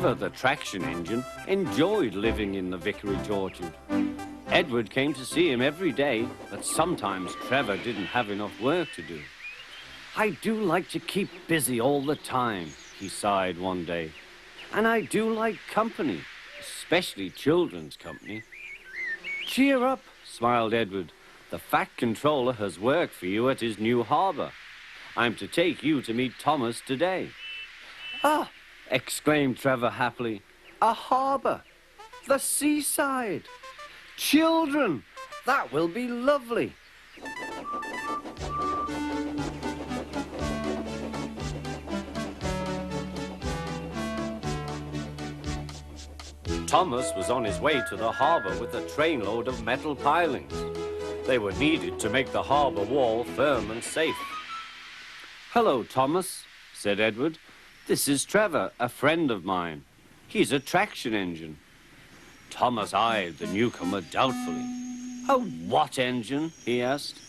Trevor, the traction engine, enjoyed living in the vicarage orchard. Edward came to see him every day, but sometimes Trevor didn't have enough work to do. "I do like to keep busy all the time," he sighed one day. "And I do like company, especially children's company." "Cheer up," smiled Edward. "The Fat Controller has work for you at his new harbour. I'm to take you to meet Thomas today." "Ah!" exclaimed Trevor happily. "A harbour! The seaside! Children! That will be lovely!" Thomas was on his way to the harbour with a trainload of metal pilings. They were needed to make the harbour wall firm and safe. "Hello, Thomas," said Edward. "This is Trevor, a friend of mine. He's a traction engine." Thomas eyed the newcomer doubtfully. "A what engine?" he asked.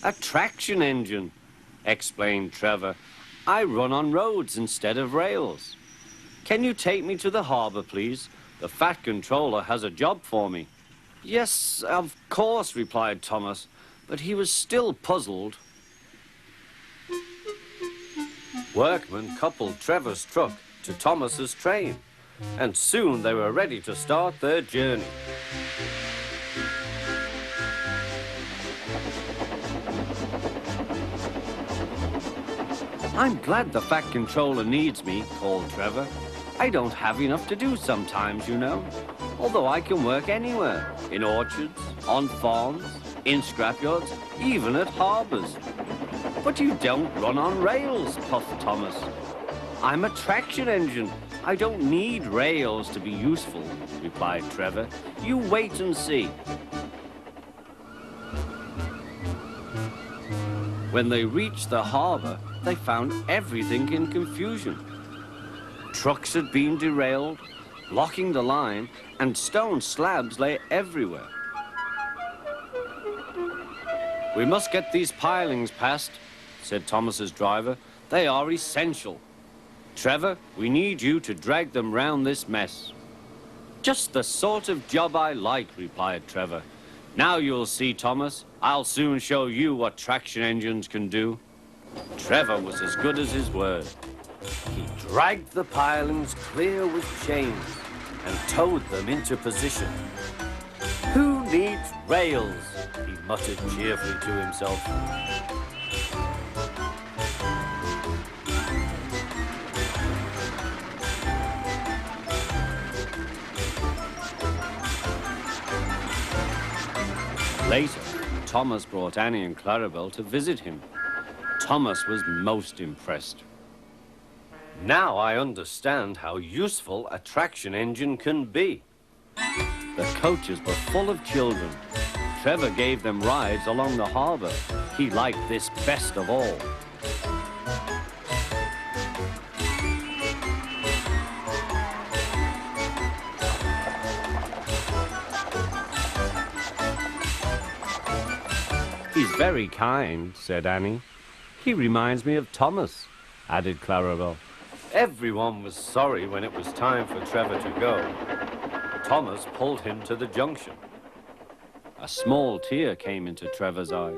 "A traction engine," explained Trevor. "I run on roads instead of rails. Can you take me to the harbour, please? The Fat Controller has a job for me." "Yes, of course," replied Thomas, but he was still puzzled. Workmen coupled Trevor's truck to Thomas's train, and soon they were ready to start their journey. "I'm glad the Fat Controller needs me," called Trevor. "I don't have enough to do sometimes, you know, although I can work anywhere, in orchards, on farms, in scrapyards, even at harbours." "But you don't run on rails," puffed Thomas. "I'm a traction engine. I don't need rails to be useful," replied Trevor. "You wait and see." When they reached the harbour, they found everything in confusion. Trucks had been derailed, blocking the line, and stone slabs lay everywhere. "We must get these pilings past," said Thomas's driver. "They are essential. Trevor, we need you to drag them round this mess." "Just the sort of job I like," replied Trevor. "Now you'll see, Thomas. I'll soon show you what traction engines can do." Trevor was as good as his word. He dragged the pilings clear with chains and towed them into position. "Who needs rails?" he muttered cheerfully to himself. Later, Thomas brought Annie and Clarabelle to visit him. Thomas was most impressed. "Now I understand how useful a traction engine can be." The coaches were full of children. Trevor gave them rides along the harbour. He liked this best of all. "He's very kind," said Annie. "He reminds me of Thomas," added Clarabelle. Everyone was sorry when it was time for Trevor to go. Thomas pulled him to the junction. A small tear came into Trevor's eye.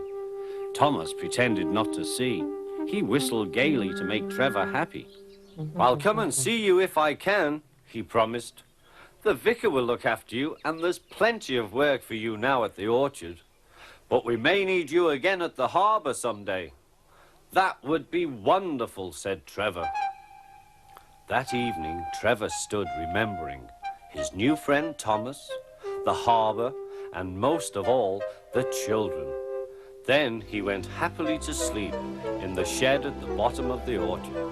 Thomas pretended not to see. He whistled gaily to make Trevor happy. "I'll come and see you if I can," he promised. "The vicar will look after you, and there's plenty of work for you now at the orchard. But we may need you again at the harbour someday." "That would be wonderful," said Trevor. That evening, Trevor stood remembering his new friend Thomas, the harbour, and most of all, the children. Then he went happily to sleep in the shed at the bottom of the orchard.